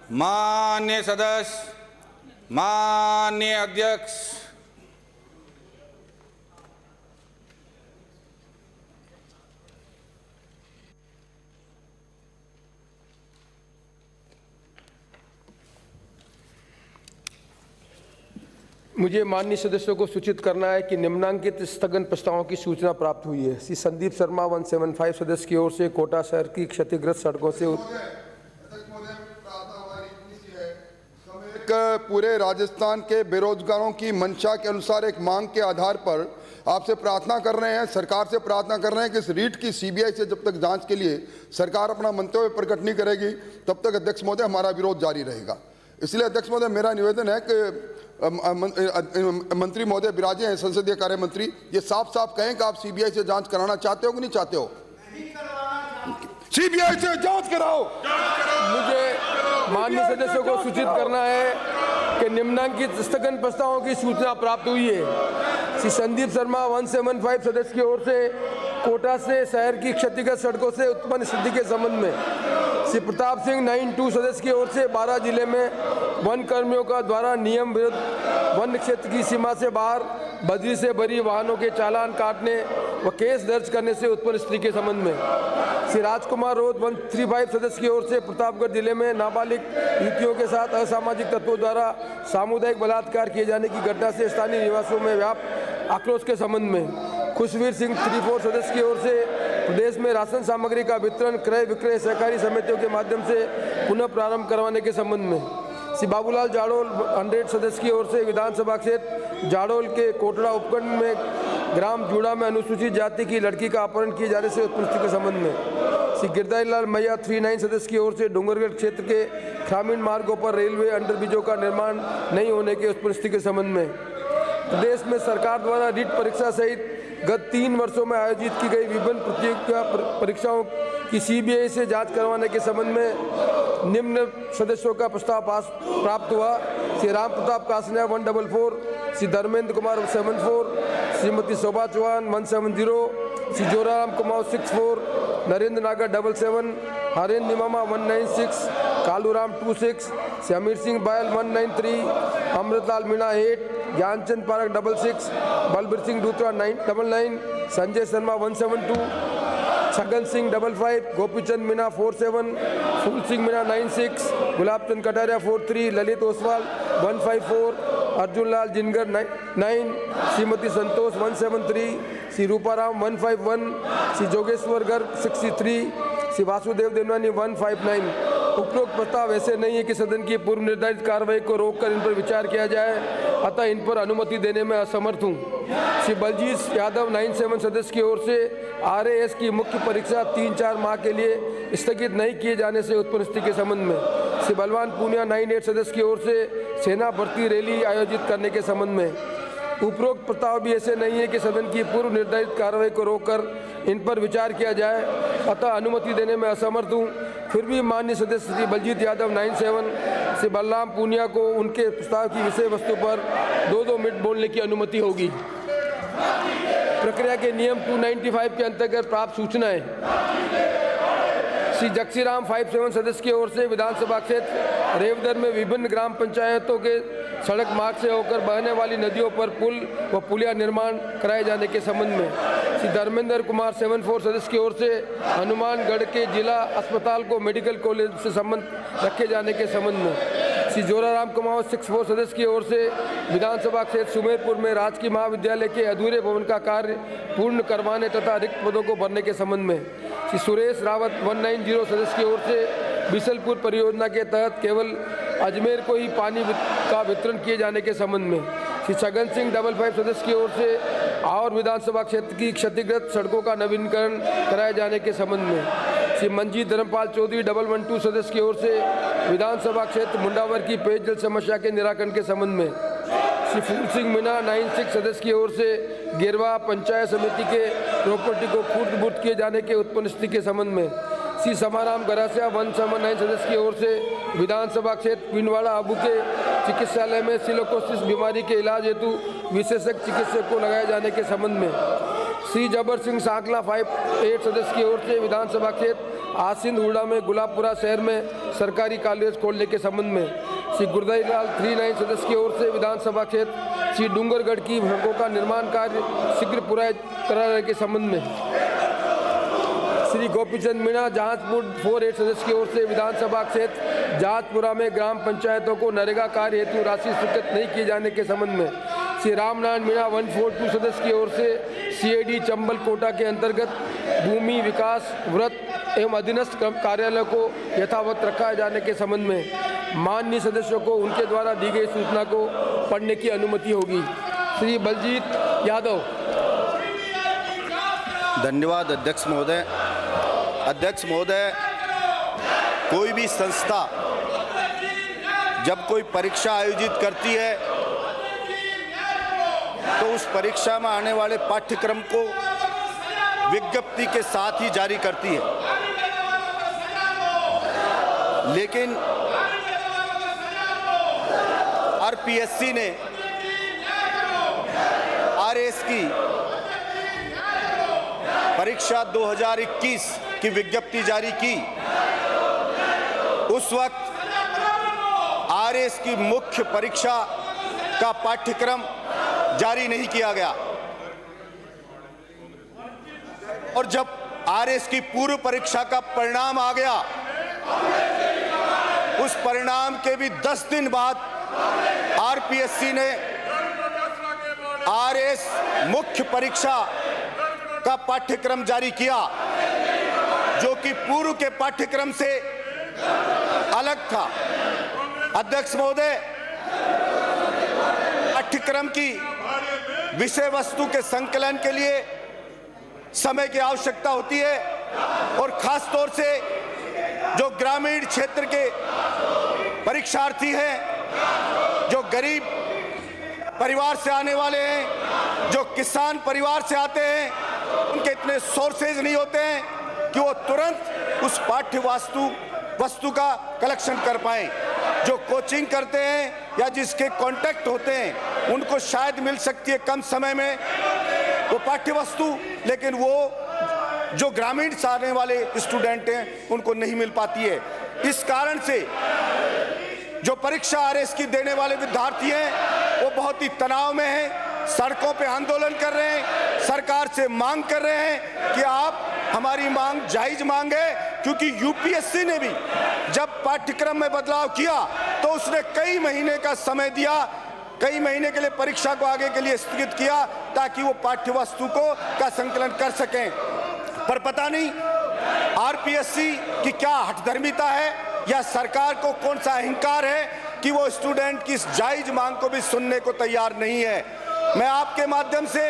माननीय सदस्य, माननीय अध्यक्ष, मुझे माननीय सदस्यों को सूचित करना है कि निम्नांकित स्थगन प्रस्तावों की सूचना प्राप्त हुई है। श्री संदीप शर्मा 175 सदस्य की ओर से कोटा शहर की क्षतिग्रस्त सड़कों से पूरे राजस्थान के बेरोजगारों की मंशा के अनुसार एक मांग के आधार पर आपसे प्रार्थना कर रहे हैं, सरकार से प्रार्थना कर रहे हैं कि इस रीट की सीबीआई से जब तक जांच के लिए सरकार अपना मंतव्य प्रकट नहीं करेगी तब तक अध्यक्ष महोदय हमारा विरोध जारी रहेगा। इसलिए अध्यक्ष महोदय मेरा निवेदन है कि मंत्री महोदय विराजे हैं, संसदीय कार्य मंत्री, ये साफ साफ कहें कि आप सीबीआई से जांच कराना चाहते हो कि नहीं चाहते हो? सीबीआई से जांच कराओ। मुझे माननीय सदस्यों को सूचित करना है कि निम्नांकित स्थगन प्रस्तावों की सूचना प्राप्त हुई है। श्री संदीप शर्मा 175 सदस्य की ओर से कोटा से शहर की क्षतिग्रस्त सड़कों से उत्पन्न स्थिति के संबंध में, श्री प्रताप सिंह 92 सदस्य की ओर से 12 जिले में वन कर्मियों का द्वारा नियम विरुद्ध वन क्षेत्र की सीमा से बाहर बजरी से भरी वाहनों के चालान काटने व केस दर्ज करने से उत्पन्न स्थिति के संबंध में, श्री राजकुमार रोध 135 सदस्य की ओर से प्रतापगढ़ जिले में नाबालिग युवतियों के साथ असामाजिक तत्वों द्वारा सामुदायिक बलात्कार किए जाने की घटना से स्थानीय निवासियों में व्याप्त आक्रोश के संबंध में, खुशवीर सिंह 34 सदस्य की ओर से प्रदेश में राशन सामग्री का वितरण क्रय विक्रय सहकारी समितियों के माध्यम से पुनः प्रारंभ करवाने के संबंध में, श्री बाबूलाल जाडोल 100 सदस्य की ओर से विधानसभा क्षेत्र जाडोल के कोटड़ा उपखंड में ग्राम जूड़ा में अनुसूचित जाति की लड़की का अपहरण किए जाने से उत्पन्न स्थिति के संबंध में, श्री गिरधारी लाल मैया 39 सदस्य की ओर से डूंगरगढ़ क्षेत्र के ग्रामीण मार्गों पर रेलवे अंडरब्रिजों का निर्माण नहीं होने के उत्पन्न स्थिति के संबंध में, प्रदेश में सरकार द्वारा रीट परीक्षा सहित गत 3 वर्षों में आयोजित की गई विभिन्न प्रतियोगिता परीक्षाओं की सीबीआई से जांच करवाने के संबंध में निम्न सदस्यों का प्रस्ताव प्राप्त हुआ। श्री राम प्रताप कासनिया 144, श्री धर्मेंद्र कुमार 74, श्रीमती शोभा चौहान 170, श्री जोराराम कुमार 64, नरेंद्र नागर 77, हरेंद्र निमामा 196, कालूराम 26, श्री अमीर सिंह बायल 193, अमृतलाल मीणा 8, ज्ञानचंद पारक 66, बलबीर सिंह दूसरा 999, संजय शर्मा 172, छगन सिंह 55, गोपीचंद मीणा 47, फूल सिंह मीणा 96, गुलाबचंद कटारिया 43, ललित ओसवाल 154, अर्जुन लाल जिनगर 9, श्रीमती संतोष 173, श्री रूपाराम 151, श्री जोगेश्वर गर्ग 63, श्री वासुदेव देवनानी 159। उपरोक्त प्रस्ताव ऐसे नहीं है कि सदन की पूर्व निर्धारित कार्रवाई को रोककर इन पर विचार किया जाए, अतः इन पर अनुमति देने में असमर्थ हूँ। श्री बलजीत यादव 97 सदस्य की ओर से RAS की मुख्य परीक्षा 3-4 माह के लिए स्थगित नहीं किए जाने से उत्पन्न स्थिति के संबंध में, श्री बलवान पूनिया 98 सदस्य की ओर से सेना भर्ती रैली आयोजित करने के संबंध में। उपरोक्त प्रस्ताव भी ऐसे नहीं है कि सदन की पूर्व निर्धारित कार्रवाई को रोककर इन पर विचार किया जाए, अतः अनुमति देने में असमर्थ हूँ। फिर भी माननीय सदस्य श्री बलजीत यादव 97, श्री बलराम पूनिया को उनके प्रस्ताव की विषय वस्तु पर 2-2 मिनट बोलने की अनुमति होगी। प्रक्रिया के नियम 295 के अंतर्गत प्राप्त सूचनाएं, श्री जक्सीराम 57 सदस्य की ओर से विधानसभा क्षेत्र रेवदर में विभिन्न ग्राम पंचायतों के सड़क मार्ग से होकर बहने वाली नदियों पर पुल व पुलिया निर्माण कराए जाने के संबंध में, श्री धर्मेंद्र कुमार 74 सदस्य की ओर से हनुमानगढ़ के जिला अस्पताल को मेडिकल कॉलेज से संबंध रखे जाने के संबंध में, श्री जोराराम कुमार 64 सदस्य की ओर से विधानसभा क्षेत्र सुमेरपुर में राजकीय महाविद्यालय के अधूरे भवन का कार्य पूर्ण करवाने तथा रिक्त पदों को भरने के संबंध में, श्री सुरेश रावत 190 सदस्य की ओर से बिसलपुर परियोजना के तहत केवल अजमेर को ही पानी का वितरण किए जाने के संबंध में, श्री छगन सिंह 55 सदस्य की ओर से और विधानसभा क्षेत्र की क्षतिग्रस्त सड़कों का नवीनीकरण कराए जाने के संबंध में, श्री मंजीत धर्मपाल चौधरी 112 सदस्य की ओर से विधानसभा क्षेत्र मुंडावर की पेयजल समस्या के निराकरण के संबंध में, श्री फूल सिंह मीणा 96 सदस्य की ओर से गिरवा पंचायत समिति के प्रॉपर्टी को खुर्द बुर्द किए जाने के उत्पन्न स्थिति के संबंध में, श्री समाराम गरासिया 179 सदस्य की ओर से विधानसभा क्षेत्र पिंडवाड़ा आबू के चिकित्सालय में सिलोकोसिस बीमारी के इलाज हेतु विशेषज्ञ चिकित्सक को लगाए जाने के संबंध में, श्री जबर सिंह सांकला 5-8 सदस्य की ओर से विधानसभा क्षेत्र आसिंद हुड़ा में गुलाबपुरा शहर में सरकारी कॉलेज खोलने के संबंध में श्री गुरदाई लाल 3-9 सदस्य की ओर से विधानसभा क्षेत्र श्री डूंगरगढ़ की सड़कों का निर्माण कार्य शीघ्र पूरा कराने के संबंध में श्री गोपीचंद मीणा जहाजपुर 4-8 सदस्य की ओर से विधानसभा क्षेत्र जहाजपुरा में ग्राम पंचायतों को नरेगा कार्य हेतु राशि स्वीकृत नहीं किए जाने के संबंध में श्री रामनारायण मीणा 142 सदस्य की ओर से CID चंबल कोटा के अंतर्गत भूमि विकास व्रत एवं अधीनस्थ कार्यालय को यथावत रखा जाने के संबंध में माननीय सदस्यों को उनके द्वारा दी गई सूचना को पढ़ने की अनुमति होगी। श्री बलजीत यादव। धन्यवाद अध्यक्ष महोदय। अध्यक्ष महोदय, कोई भी संस्था जब कोई परीक्षा आयोजित करती है तो उस परीक्षा में आने वाले पाठ्यक्रम को विज्ञप्ति के साथ ही जारी करती है, लेकिन RPSC ने RS की परीक्षा 2021 की विज्ञप्ति जारी की। उस वक्त RS की मुख्य परीक्षा का पाठ्यक्रम जारी नहीं किया गया और जब RS की पूर्व परीक्षा का परिणाम आ गया, उस परिणाम के भी 10 दिन बाद RPSC ने RS मुख्य परीक्षा का पाठ्यक्रम जारी किया, जो कि पूर्व के पाठ्यक्रम से अलग था। अध्यक्ष महोदय, पाठ्यक्रम की विषय वस्तु के संकलन के लिए समय की आवश्यकता होती है और खास तौर से जो ग्रामीण क्षेत्र के परीक्षार्थी हैं, जो गरीब परिवार से आने वाले हैं, जो किसान परिवार से आते हैं, उनके इतने सोर्सेज नहीं होते हैं कि वो तुरंत उस पाठ्य वस्तु का कलेक्शन कर पाएं। जो कोचिंग करते हैं या जिसके कांटेक्ट होते हैं, उनको शायद मिल सकती है कम समय में वो पाठ्य वस्तु, लेकिन वो जो ग्रामीण से आने वाले स्टूडेंट हैं उनको नहीं मिल पाती है। इस कारण से जो परीक्षा RS की देने वाले विद्यार्थी हैं वो बहुत ही तनाव में हैं, सड़कों पे आंदोलन कर रहे हैं, सरकार से मांग कर रहे हैं कि आप हमारी मांग जायज मांग है, क्योंकि UPSC ने भी जब पाठ्यक्रम में बदलाव किया तो उसने कई महीने का समय दिया, कई महीने के लिए परीक्षा को आगे के लिए स्थगित किया ताकि वो पाठ्य वस्तु का संकलन कर सकें। पर पता नहीं RPSC की क्या हठधर्मिता है या सरकार को कौन सा अहंकार है कि वो स्टूडेंट की इस जायज मांग को भी सुनने को तैयार नहीं है। मैं आपके माध्यम से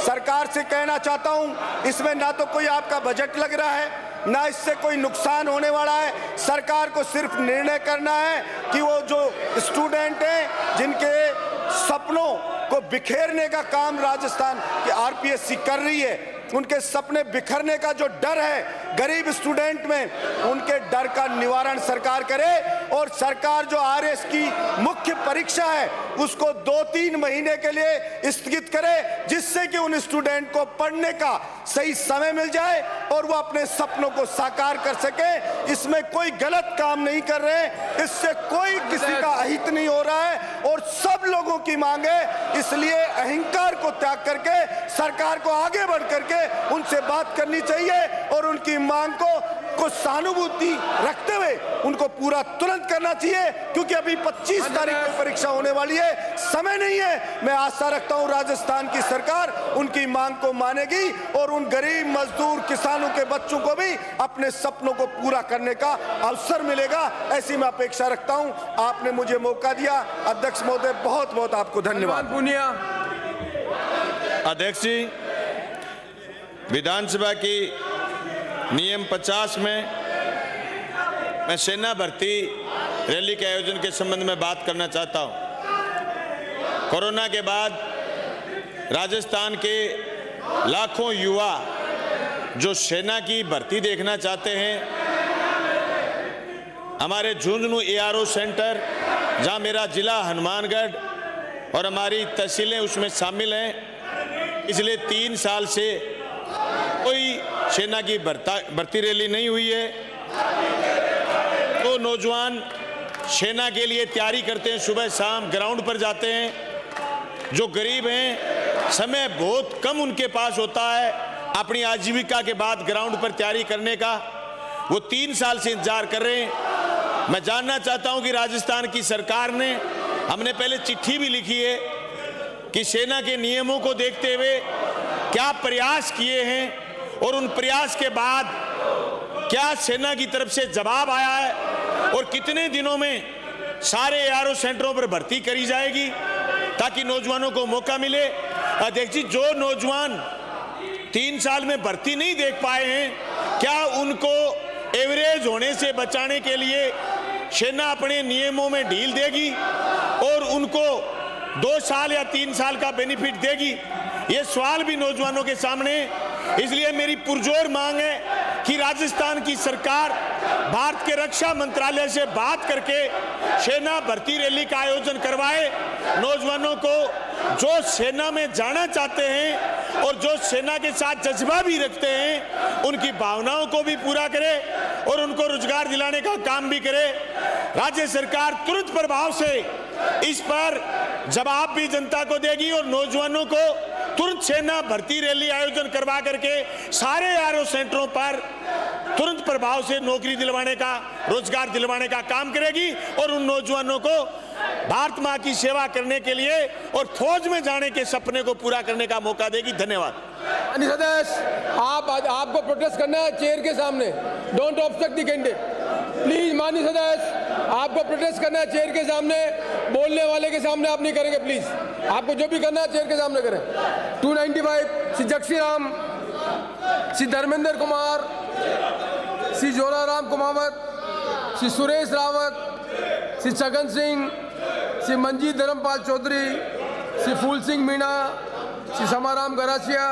सरकार से कहना चाहता हूं, इसमें ना तो कोई आपका बजट लग रहा है, ना इससे कोई नुकसान होने वाला है। सरकार को सिर्फ निर्णय करना है कि वो जो स्टूडेंट हैं जिनके सपनों को बिखेरने का काम राजस्थान की RPSC कर रही है, उनके सपने बिखरने का जो डर है गरीब स्टूडेंट में, उनके डर का निवारण सरकार करे और सरकार जो RS की मुख्य परीक्षा है उसको 2-3 महीने के लिए स्थगित करे, जिससे कि उन स्टूडेंट को पढ़ने का सही समय मिल जाए और वो अपने सपनों को साकार कर सके। इसमें कोई गलत काम नहीं कर रहे, इससे कोई किसी का अहित नहीं हो रहा है और सब लोगों की मांग है। इसलिए अहंकार को त्याग करके सरकार को आगे बढ़ करके उनसे बात करनी चाहिए और उनकी मांग को सहानुभूति रखते हुए उनको पूरा तुरंत करना चाहिए, क्योंकि अभी 25 तारीख को परीक्षा होने वाली है, समय नहीं है। मैं आशा रखता हूं राजस्थान की सरकार उनकी मांग को मानेगी और उन गरीब मजदूर किसानों के बच्चों को भी अपने सपनों को पूरा करने का अवसर मिलेगा, ऐसी मैं अपेक्षा रखता हूं। आपने मुझे मौका दिया। अध्यक्ष महोदय, बहुत बहुत आपको धन्यवाद। अध्यक्ष जी, विधानसभा की नियम 50 में मैं सेना भर्ती रैली के आयोजन के संबंध में बात करना चाहता हूं। कोरोना के बाद राजस्थान के लाखों युवा जो सेना की भर्ती देखना चाहते हैं, हमारे झुंझुनू ARO सेंटर, जहां मेरा जिला हनुमानगढ़ और हमारी तहसीलें उसमें शामिल हैं, पिछले 3 साल से कोई सेना की भर्ती रैली नहीं हुई है। तो नौजवान सेना के लिए तैयारी करते हैं, सुबह शाम ग्राउंड पर जाते हैं। जो गरीब हैं, समय बहुत कम उनके पास होता है अपनी आजीविका के बाद ग्राउंड पर तैयारी करने का। वो 3 साल से इंतजार कर रहे हैं। मैं जानना चाहता हूं कि राजस्थान की सरकार ने, हमने पहले चिट्ठी भी लिखी है कि सेना के नियमों को देखते हुए क्या प्रयास किए हैं और उन प्रयास के बाद क्या सेना की तरफ से जवाब आया है और कितने दिनों में सारे ARO सेंटरों पर भर्ती करी जाएगी ताकि नौजवानों को मौका मिले। अध्यक्ष जी, जो नौजवान 3 साल में भर्ती नहीं देख पाए हैं, क्या उनको एवरेज होने से बचाने के लिए सेना अपने नियमों में ढील देगी और उनको 2 साल या 3 साल का बेनिफिट देगी? ये सवाल भी नौजवानों के सामने। इसलिए मेरी पुरजोर मांग है कि राजस्थान की सरकार भारत के रक्षा मंत्रालय से बात करके सेना भर्ती रैली का आयोजन करवाए। नौजवानों को जो सेना में जाना चाहते हैं और जो सेना के साथ जज्बा भी रखते हैं, उनकी भावनाओं को भी पूरा करे और उनको रोजगार दिलाने का काम भी करे। राज्य सरकार तुरंत प्रभाव से इस पर जवाब भी जनता को देगी और नौजवानों को तुरंत सेना भर्ती रैली आयोजन करवा करके सारे ARO सेंटरों पर तुरंत प्रभाव से नौकरी दिलवाने का, रोजगार दिलवाने का काम करेगी और उन नौजवानों को भारत मां की सेवा करने के लिए और फौज में जाने के सपने को पूरा करने का मौका देगी। धन्यवाद। माननीय सदस्य, आपको प्रोटेस्ट करना है चेयर के सामने। Don't obstruct the candidate please. माननीय सदस्य, आपको प्रोटेस्ट करना है चेयर के सामने, बोलने वाले के सामने आप नहीं करेंगे प्लीज। आपको जो भी करना है चेयर के सामने करें। 295 श्री जक्सी राम, श्री धर्मेंद्र कुमार, श्री जोराराम कुमावत, श्री सुरेश रावत, श्री छगन सिंह, श्री मंजीत धर्मपाल चौधरी, श्री फूल सिंह मीणा, श्री समाराम गरासिया,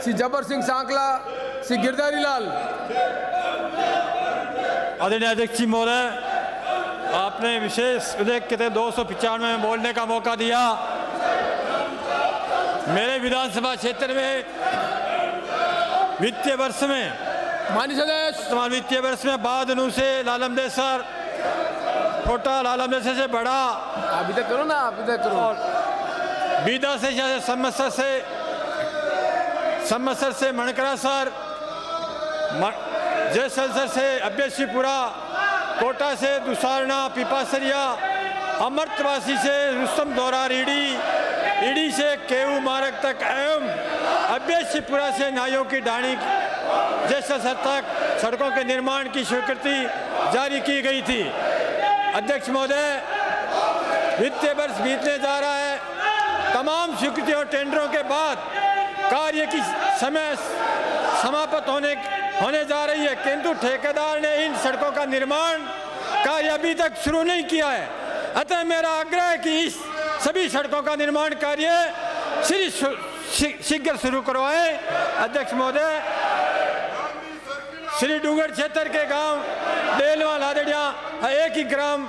श्री जबर सिंह सांकला, श्री गिरधारी लाल। आदरणीय अध्यक्ष जी महोदय, आपने विशेष विधेयक के तहत 295 में बोलने का मौका दिया। मेरे विधानसभा क्षेत्र में वित्तीय वर्ष में, माननीय सदस्य, वर्तमान वित्तीय वर्ष में बादनू से लालमदेसर, कोटा लालमदेसर से बड़ा, अभी तक करो ना, अभी तक करो, और बीदा से समसर से मणकरा सर, जयसलसर से अभ्यसीपुरा, कोटा से दुसारना पिपासरिया, अमृतवासी से रुस्तम दौरा ईडी से केऊ मार्ग तक एवं अभ्यसीपुरा से नायों की ढाणी जयसलसर तक सड़कों के निर्माण की स्वीकृति जारी की गई थी। अध्यक्ष महोदय, वित्तीय वर्ष बीतने जा रहा है। तमाम स्वीकृति और टेंडरों के बाद कार्य की समय समाप्त होने जा रही है, किंतु ठेकेदार ने इन सड़कों का निर्माण कार्य अभी तक शुरू नहीं किया है। अतः मेरा आग्रह है कि इस सभी सड़कों का निर्माण कार्य शीघ्र शुरू करवाएं। अध्यक्ष महोदय, श्री डूंगर क्षेत्र के गांव बेलवा लादड़िया एक ही ग्राम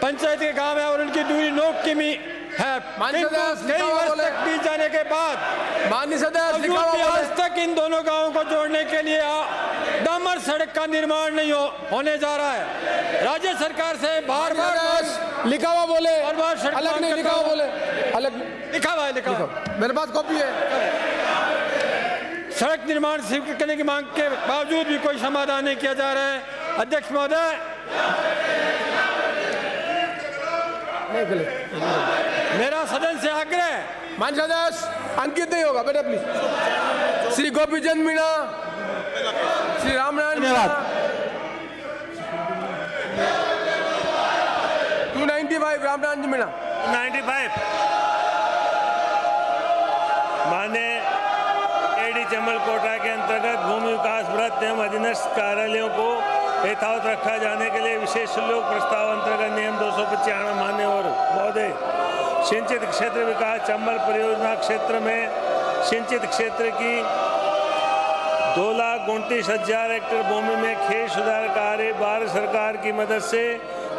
पंचायत के गांव है और उनकी दूरी 9 किमी है। कई वर्ष तक बीत जाने के बाद माननीय सदस्य, आज तक इन दोनों गांवों को जोड़ने के लिए डामर सड़क का निर्माण नहीं होने जा रहा है। राज्य सरकार से बार लिखा हुआ बोले, बार अलग नहीं लिखा हुआ बोले, अलग लिखा हुआ है, मेरे पास कॉपी है। सड़क निर्माण स्वीकृत करने की मांग के बावजूद भी कोई समाधान नहीं किया जा रहा है। अध्यक्ष महोदय, मेरा सदन से आग्रह है। माननीय सदस्य, अंकित नहीं होगा बेटा प्लीज। श्री गोपीचंद मीणा, श्री रामनारायण मीणा, 295 रामनारायण जी मीणा, 95 माननीय एडी चंबल कोटा के अंतर्गत भूमि विकास वृत्त एवं अधीनस्थ कार्यालयों को यथावत रखा जाने के लिए विशेष शुल्क प्रस्ताव अंतर्गत नियम 295 मान्य और महोदय, सिंचित क्षेत्र विकास चंबल परियोजना क्षेत्र में सिंचित क्षेत्र की 2,29,000 हेक्टेयर भूमि में खेत सुधार कार्य भारत सरकार की मदद से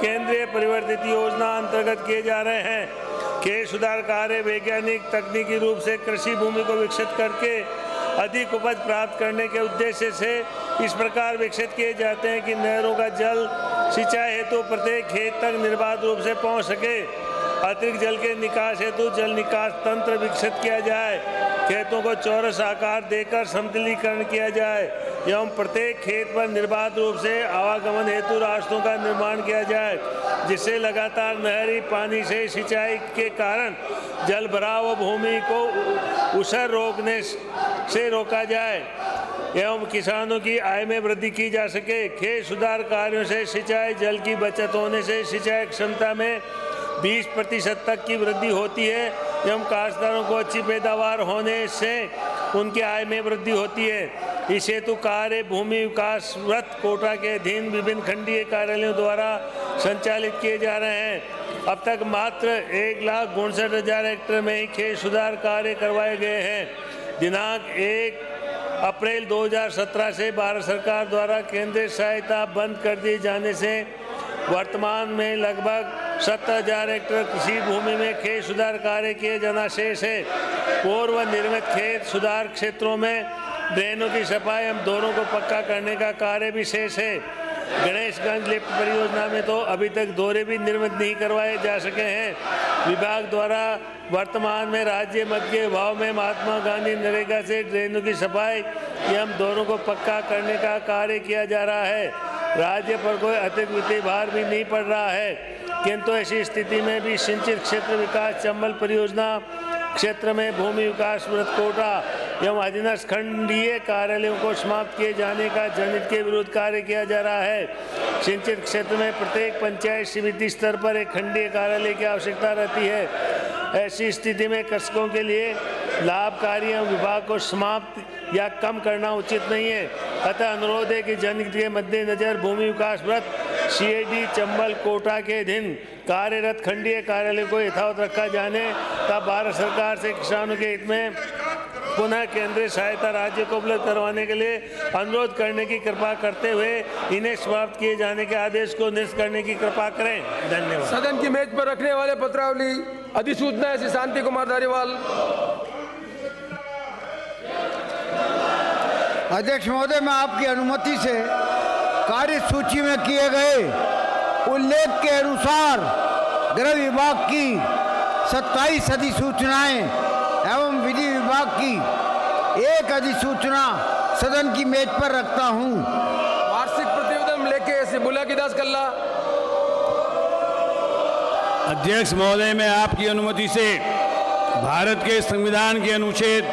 केंद्रीय परिवर्तित योजना अंतर्गत किए जा रहे हैं। खेत सुधार कार्य वैज्ञानिक तकनीकी रूप से कृषि भूमि को विकसित करके अधिक उपज प्राप्त करने के उद्देश्य से इस प्रकार विकसित किए जाते हैं कि नहरों का जल सिंचाई हेतु प्रत्येक खेत तक निर्बाध रूप से पहुंच सके। अतिरिक्त जल के निकास हेतु जल निकास तंत्र विकसित किया जाए। खेतों को चौरस आकार देकर समतलीकरण किया जाए एवं प्रत्येक खेत पर निर्बाध रूप से आवागमन हेतु रास्तों का निर्माण किया जाए, जिससे लगातार नहरी पानी से सिंचाई के कारण जल भराव व भूमि को उसर रोकने से रोका जाए एवं किसानों की आय में वृद्धि की जा सके। खेत सुधार कार्यों से सिंचाई जल की बचत होने से सिंचाई क्षमता में 20% तक की वृद्धि होती है एवं काश्तकारों को अच्छी पैदावार होने से उनकी आय में वृद्धि होती है। इस हेतु कार्य भूमि विकास व्रत कोटा के अधीन विभिन्न खंडीय कार्यालयों द्वारा संचालित किए जा रहे हैं। अब तक मात्र 1,59,000 हेक्टेयर में ही खेत सुधार कार्य करवाए गए हैं। दिनांक 1 अप्रैल 2017 से भारत सरकार द्वारा केंद्रीय सहायता बंद कर दिए जाने से वर्तमान में लगभग 70,000 हेक्टेयर कृषि भूमि में खेत सुधार कार्य किए जाना शेष है। पूर्व निर्मित खेत सुधार क्षेत्रों में ड्रेनों की सफाई एवं दोनों को पक्का करने का कार्य भी शेष है। गणेशगंज लिफ्ट परियोजना में तो अभी तक दोहरे भी निर्मित नहीं करवाए जा सके हैं। विभाग द्वारा वर्तमान में राज्य मध्य के भाव में महात्मा गांधी नरेगा से ड्रेनों की सफाई एवं दोनों को पक्का करने का कार्य किया जा रहा है। राज्य पर कोई अतिरिक्त वित्तीय भार भी नहीं पड़ रहा है, किंतु ऐसी स्थिति में भी सिंचित क्षेत्र विकास चंबल परियोजना क्षेत्र में भूमि विकास व्रत कोटा एवं अधीनस्थ खंडीय कार्यालयों को समाप्त किए जाने का जनहित के विरुद्ध कार्य किया जा रहा है। सिंचित क्षेत्र में प्रत्येक पंचायत समिति स्तर पर एक खंडीय कार्यालय की आवश्यकता रहती है। ऐसी स्थिति में कृषकों के लिए लाभकारी एवं विभाग को समाप्त या कम करना उचित नहीं है। अतः अनुरोध है कि जनहित के मद्देनजर भूमि विकास व्रत CID चंबल कोटा के अधीन कार्यरत खंडीय कार्यालय को यथावत रखा जाने तथा भारत सरकार से किसानों के हित में पुनः केंद्रीय सहायता राज्य को उपलब्ध करवाने के लिए अनुरोध करने की कृपा करते हुए इन्हें समाप्त किए जाने के आदेश को निरस्त करने की कृपा करें। धन्यवाद। सदन की मेज पर रखने वाले पत्रावली अधिसूचना श्री शांति कुमार धारीवाल। अध्यक्ष महोदय, मैं आपकी अनुमति से कार्य सूची में किए गए उल्लेख के अनुसार गृह विभाग की 27 अधिसूचनाएं एवं विधि विभाग की 1 अधिसूचना सदन की मेज पर रखता हूं। वार्षिक प्रतिवेदन लेके श्री बुलाकी दास कल्ला। अध्यक्ष महोदय, मैं आपकी अनुमति से भारत के संविधान के अनुच्छेद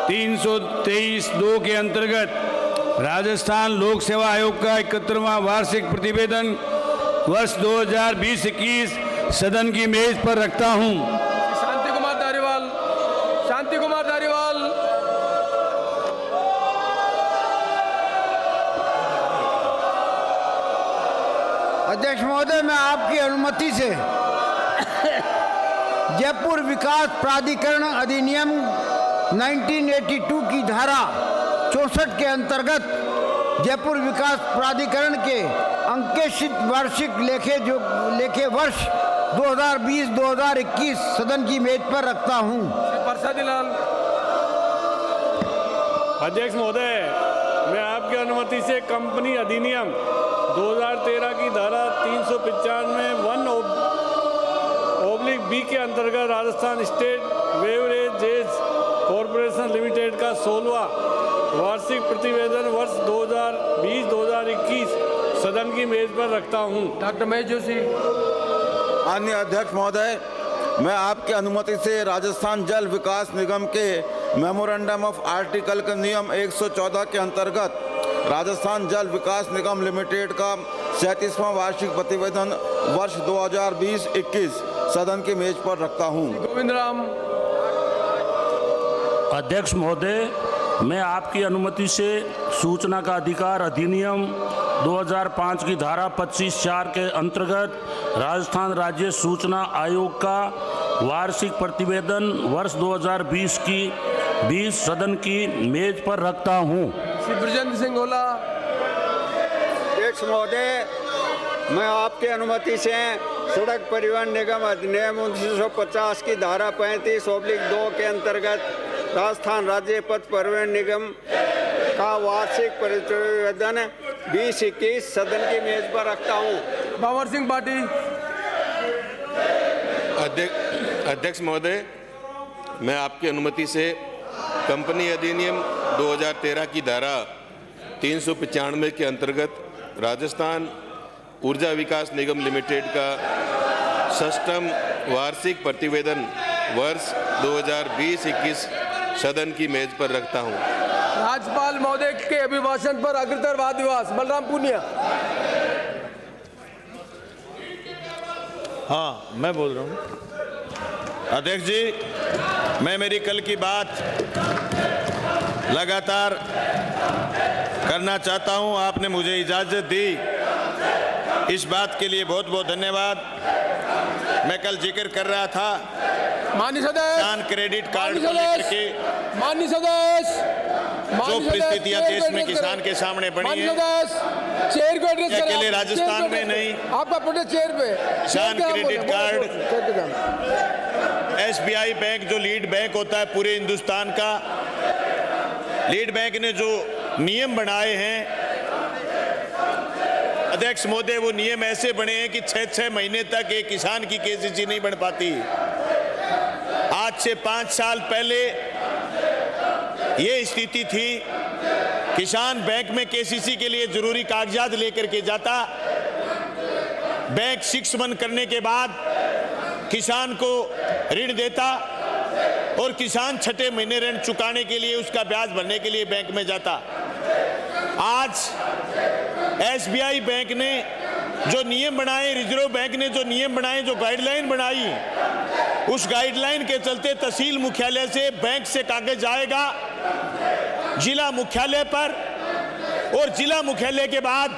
323(2) के अंतर्गत राजस्थान लोक सेवा आयोग का 71वां वार्षिक प्रतिवेदन वर्ष 2020-21 सदन की मेज पर रखता हूं। शांति कुमार धारीवाल। शांति कुमार धारीवाल। अध्यक्ष महोदय, मैं आपकी अनुमति से जयपुर विकास प्राधिकरण अधिनियम 1982 की धारा 64 के अंतर्गत जयपुर विकास प्राधिकरण के अंकेक्षित वार्षिक लेखे वर्ष 2020-2021 सदन की मेज पर रखता हूं। प्रसादी लाल। अध्यक्ष महोदय, मैं आपकी अनुमति से कंपनी अधिनियम 2013 की धारा 395(1)(b) के अंतर्गत Rajasthan state beverages corporation limited का 16वां वार्षिक प्रतिवेदन वर्ष 2020-2021 सदन की मेज पर रखता हूं। डॉक्टर महेश जोशी। माननीय अध्यक्ष महोदय, मैं आपकी अनुमति से राजस्थान जल विकास निगम के मेमोरेंडम ऑफ आर्टिकल के नियम 114 के अंतर्गत राजस्थान जल विकास निगम लिमिटेड का 37वां वार्षिक प्रतिवेदन वर्ष 2020-21 सदन की मेज पर रखता हूं। गोविंद राम। अध्यक्ष महोदय, मैं आपकी अनुमति से सूचना का अधिकार अधिनियम 2005 की धारा 25(4) के अंतर्गत राजस्थान राज्य सूचना आयोग का वार्षिक प्रतिवेदन वर्ष 2020 की 20 सदन की मेज पर रखता हूं। श्री ब्रजेंद्र सिंह गोला। अध्यक्ष महोदय, मैं आपकी अनुमति से सड़क परिवहन निगम अधिनियम 1950 की धारा 35(2) के अंतर्गत राजस्थान राज्य पथ परिवहन निगम का वार्षिक प्रतिवेदन 2021 सदन की मेज पर रखता हूँ। बाबर सिंह पाटिल। अध्यक्ष महोदय, मैं आपकी अनुमति से कंपनी अधिनियम 2013 की धारा 395 के अंतर्गत राजस्थान ऊर्जा विकास निगम लिमिटेड का 6वां वार्षिक प्रतिवेदन वर्ष 2020-21 सदन की मेज पर रखता हूं। राज्यपाल महोदय के अभिभाषण पर अग्रतर वाद विवाद। बलराम पूनिया। हाँ, मैं बोल रहा हूँ। अध्यक्ष जी, मैं मेरी कल की बात लगातार करना चाहता हूँ। आपने मुझे इजाज़त दी, इस बात के लिए बहुत बहुत धन्यवाद। मैं कल जिक्र कर रहा था माननीय सदस्य, किसान क्रेडिट कार्ड को लेकर के माननीय सदस्य, जो परिस्थितियां देश में किसान के सामने बनी है, चेयर को एड्रेस करें। अकेले राजस्थान में नहीं, आपका प्रोटेस्ट चेयर पे किसान क्रेडिट कार्ड, SBI बैंक जो लीड बैंक होता है पूरे हिंदुस्तान का, लीड बैंक ने जो नियम बनाए हैं अध्यक्ष महोदय, वो नियम ऐसे बने हैं कि 6-6 महीने तक एक किसान की KCC नहीं बन पाती। आज से 5 साल पहले ये स्थिति थी, किसान बैंक में KCC के लिए जरूरी कागजात लेकर के जाता, बैंक 6 करने के बाद किसान को ऋण देता और किसान 6ठे महीने ऋण चुकाने के लिए उसका ब्याज भरने के लिए बैंक में जाता। आज SBI बैंक ने जो नियम बनाए, रिजर्व बैंक ने जो नियम बनाए, जो गाइडलाइन बनाई, उस गाइडलाइन के चलते तहसील मुख्यालय से बैंक से कागज आएगा जिला मुख्यालय पर, और जिला मुख्यालय के बाद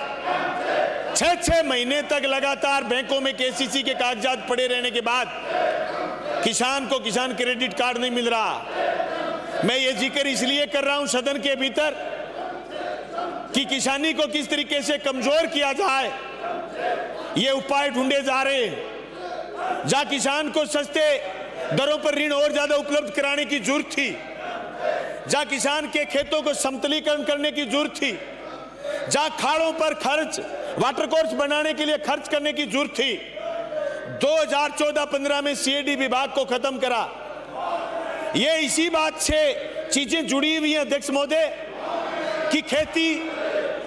6-6 महीने तक लगातार बैंकों में KCC के कागजात पड़े रहने के बाद किसान को किसान क्रेडिट कार्ड नहीं मिल रहा। मैं ये जिक्र इसलिए कर रहा हूं सदन के भीतर कि किसानी को किस तरीके से कमजोर किया जाए, ये उपाय ढूंढे जा रहे हैं। जहां किसान को सस्ते दरों पर ऋण और ज्यादा उपलब्ध कराने की जरूरत थी, जहां किसान के खेतों को समतलीकरण करने की जरूरत थी, जहां खाड़ों पर खर्च, वाटर कोर्स बनाने के लिए खर्च करने की जरूरत थी, 2014-15 में CAD विभाग को खत्म करा। ये इसी बात से चीजें जुड़ी हुई हैं अध्यक्ष महोदय कि खेती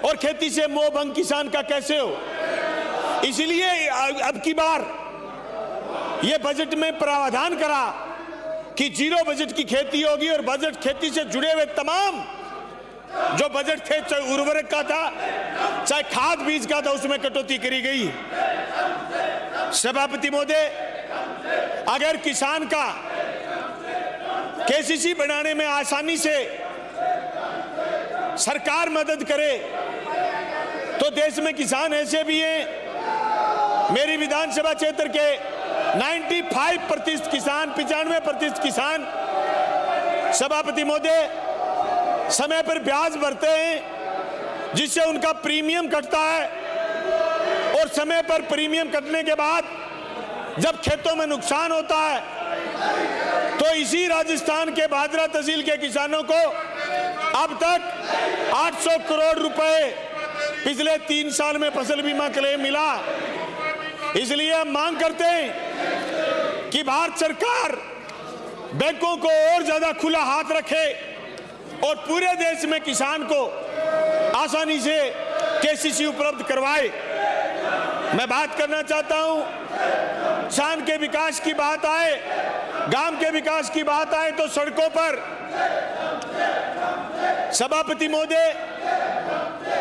और खेती से मोह भंग किसान का कैसे हो। इसलिए अब की बार ये बजट में प्रावधान करा कि 0 बजट की खेती होगी और बजट खेती से जुड़े हुए तमाम जो बजट थे, चाहे उर्वरक का था, चाहे खाद बीज का था, उसमें कटौती करी गई। सभापति महोदय, अगर किसान का KCC बनाने में आसानी से सरकार मदद करे तो देश में किसान ऐसे भी हैं, मेरी विधानसभा क्षेत्र के 95% किसान, 95% किसान सभापति महोदय समय पर ब्याज भरते हैं, जिससे उनका प्रीमियम कटता है, और समय पर प्रीमियम कटने के बाद जब खेतों में नुकसान होता है तो इसी राजस्थान के भादरा तहसील के किसानों को अब तक 800 करोड़ रुपए पिछले 3 साल में फसल बीमा क्लेम मिला। इसलिए हम मांग करते हैं कि भारत सरकार बैंकों को और ज्यादा खुला हाथ रखे और पूरे देश में किसान को आसानी से KCC उपलब्ध करवाए। मैं बात करना चाहता हूं, किसान के विकास की बात आए, गांव के विकास की बात आए तो सड़कों पर सभापति महोदय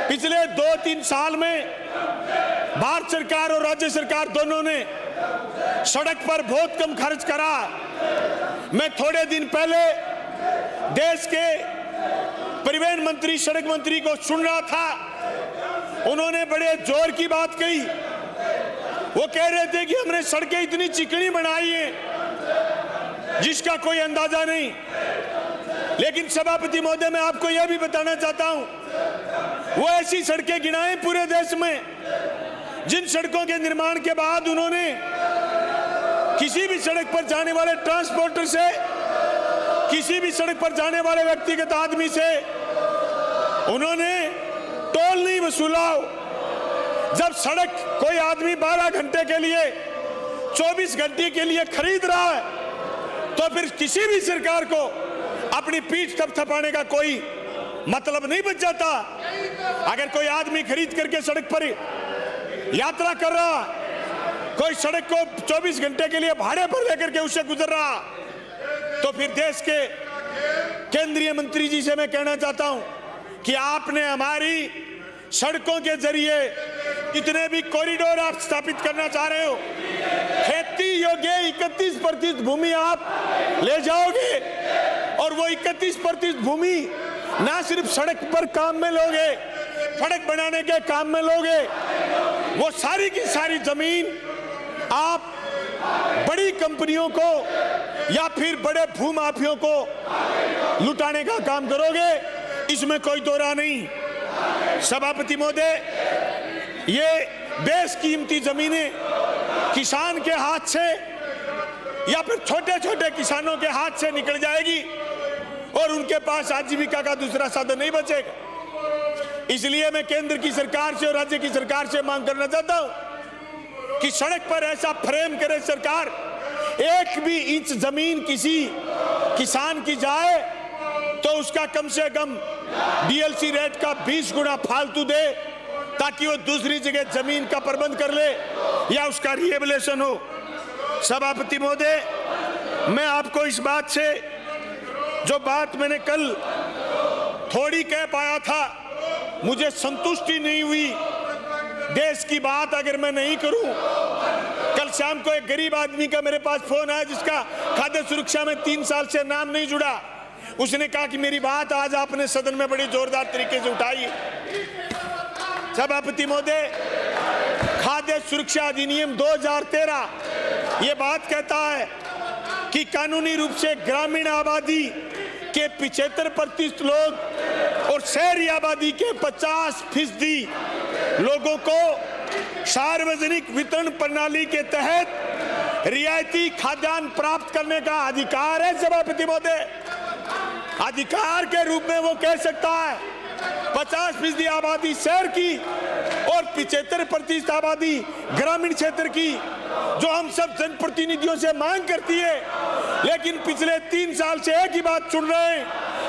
पिछले 2-3 साल में भारत सरकार और राज्य सरकार दोनों ने सड़क पर बहुत कम खर्च करा। मैं थोड़े दिन पहले देश के परिवहन मंत्री, सड़क मंत्री को सुन रहा था, उन्होंने बड़े जोर की बात कही। वो कह रहे थे कि हमने सड़कें इतनी चिकनी बनाई हैं जिसका कोई अंदाजा नहीं। लेकिन सभापति महोदय, मैं आपको यह भी बताना चाहता हूं, वो ऐसी सड़कें गिनाएं पूरे देश में जिन सड़कों के निर्माण के बाद उन्होंने किसी भी सड़क पर जाने वाले ट्रांसपोर्टर से किसी भी सड़क पर जाने वाले व्यक्तिगत आदमी से उन्होंने टोल नहीं वसूला। जब सड़क कोई आदमी 12 घंटे के लिए 24 घंटे के लिए खरीद रहा है तो फिर किसी भी सरकार को अपनी पीठ थपथपाने का कोई मतलब नहीं बच जाता। अगर कोई आदमी खरीद करके सड़क पर यात्रा कर रहा, कोई सड़क को 24 घंटे के लिए भाड़े पर लेकर के उससे गुजर रहा, तो फिर देश के केंद्रीय मंत्री जी से मैं कहना चाहता हूं कि आपने हमारी सड़कों के जरिए जितने भी कॉरिडोर आप स्थापित करना चाह रहे हो, खेती योग्य 31% भूमि आप ले जाओगे और वो 31% भूमि ना सिर्फ सड़क पर काम में लोगे, सड़क बनाने के काम में लोगे, वो सारी की सारी जमीन आप बड़ी कंपनियों को या फिर बड़े भूमाफियों को लुटाने का काम करोगे, इसमें कोई दो राय नहीं। सभापति महोदय, ये बेशकीमती जमीनें किसान के हाथ से या फिर छोटे छोटे किसानों के हाथ से निकल जाएगी और उनके पास आजीविका का दूसरा साधन नहीं बचेगा। इसलिए मैं केंद्र की सरकार से और राज्य की सरकार से मांग करना चाहता हूं कि सड़क पर ऐसा फ्रेम करे सरकार, एक भी इंच जमीन किसी किसान की जाए तो उसका कम से कम डीएलसी रेट का 20 गुना फालतू दे, ताकि वो दूसरी जगह जमीन का प्रबंध कर ले या उसका रिहेबिलिटेशन हो। सभापति महोदय, मैं आपको इस बात से, जो बात मैंने कल थोड़ी कह पाया था, मुझे संतुष्टि नहीं हुई। देश की बात अगर मैं नहीं करूं, कल शाम को एक गरीब आदमी का मेरे पास फोन आया जिसका खाद्य सुरक्षा में 3 साल से नाम नहीं जुड़ा। उसने कहा कि मेरी बात आज आपने सदन में बड़ी जोरदार तरीके से उठाई। सभापति महोदय, खाद्य सुरक्षा अधिनियम 2013 ये बात कहता है कि कानूनी रूप से ग्रामीण आबादी के 75% लोग और शहरी आबादी के 50% लोगों को सार्वजनिक वितरण प्रणाली के तहत रियायती खाद्यान्न प्राप्त करने का अधिकार है। सभापति महोदय, अधिकार के रूप में वो कह सकता है 50% आबादी शहर की और 75% आबादी ग्रामीण क्षेत्र की, जो हम सब जनप्रतिनिधियों से मांग करती है। लेकिन पिछले 3 साल से एक ही बात सुन रहे हैं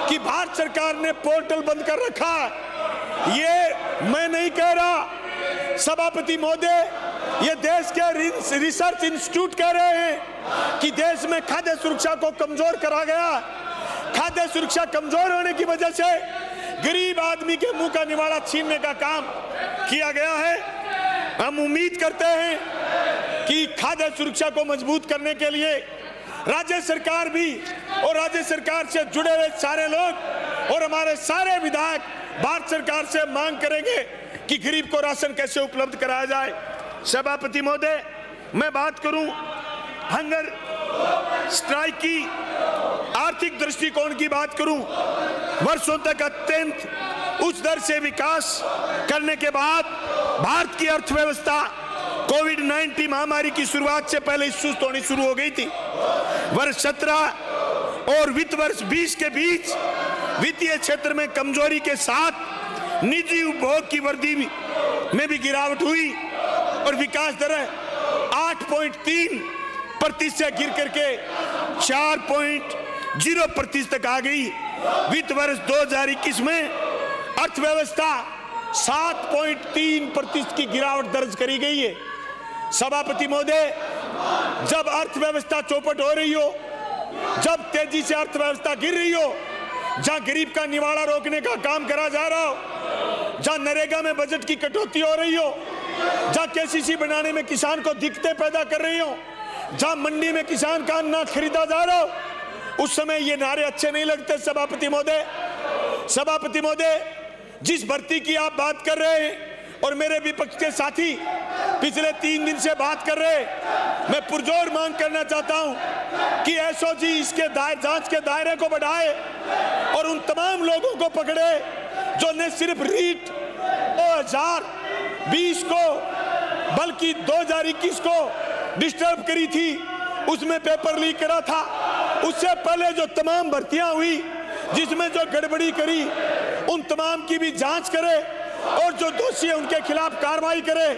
कि भारत सरकार ने पोर्टल बंद कर रखा। ये मैं नहीं कह रहा सभापति महोदय, ये देश के रिसर्च इंस्टीट्यूट कह रहे हैं कि देश में खाद्य सुरक्षा को कमजोर करा गया। खाद्य सुरक्षा कमजोर होने की वजह से गरीब आदमी के मुंह का निवाला छीनने का काम किया गया है। हम उम्मीद करते हैं कि खाद्य सुरक्षा को मजबूत करने के लिए राज्य सरकार भी और राज्य सरकार से जुड़े हुए सारे लोग और हमारे सारे विधायक भारत सरकार से मांग करेंगे कि गरीब को राशन कैसे उपलब्ध कराया जाए। सभापति महोदय, मैं बात करूं हंगर स्ट्राइक की आर्थिक दृष्टिकोण की बात करूं, वर्षों तक अत्यंत उच्च दर से विकास करने के बाद भारत की अर्थव्यवस्था कोविड-19 महामारी की शुरुआत से पहले सुस्त होनी शुरू हो गई थी। वर्ष 17 और वित्त वर्ष 20 के बीच वित्तीय क्षेत्र में कमजोरी के साथ निजी उपभोग की वृद्धि में भी गिरावट हुई और विकास दर 8.3% से गिर करके 4.0% तक आ गई। वित्त वर्ष 2021 में अर्थव्यवस्था 7.3% की गिरावट दर्ज करी गई है। सभापति महोदय, जब अर्थव्यवस्था चौपट हो रही हो, जब तेजी से अर्थव्यवस्था गिर रही हो, जहां गरीब का निवाड़ा रोकने का काम करा जा रहा हो, जहां नरेगा में बजट की कटौती हो रही हो, जहां केसीसी बनाने में किसान को दिक्कतें पैदा कर रही हो, जहां मंडी में किसान का अन्न खरीदा जा रहा हो, उस समय ये नारे अच्छे नहीं लगते। सभापति महोदय, जिस भर्ती की आप बात कर रहे हैं और मेरे विपक्ष के साथी पिछले 3 दिन से बात कर रहे हैं, मैं पुरजोर मांग करना चाहता हूं कि एसओजी इसके जांच के दायरे को बढ़ाए और उन तमाम लोगों को पकड़े जो ने सिर्फ रीट 2020 को बल्कि 2021 को डिस्टर्ब करी थी, उसमें पेपर लीक करा था, उससे पहले जो तमाम भर्तियां हुई जिसमें जो गड़बड़ी करी उन तमाम की भी जांच करे और जो दोषी है उनके खिलाफ कार्रवाई करे।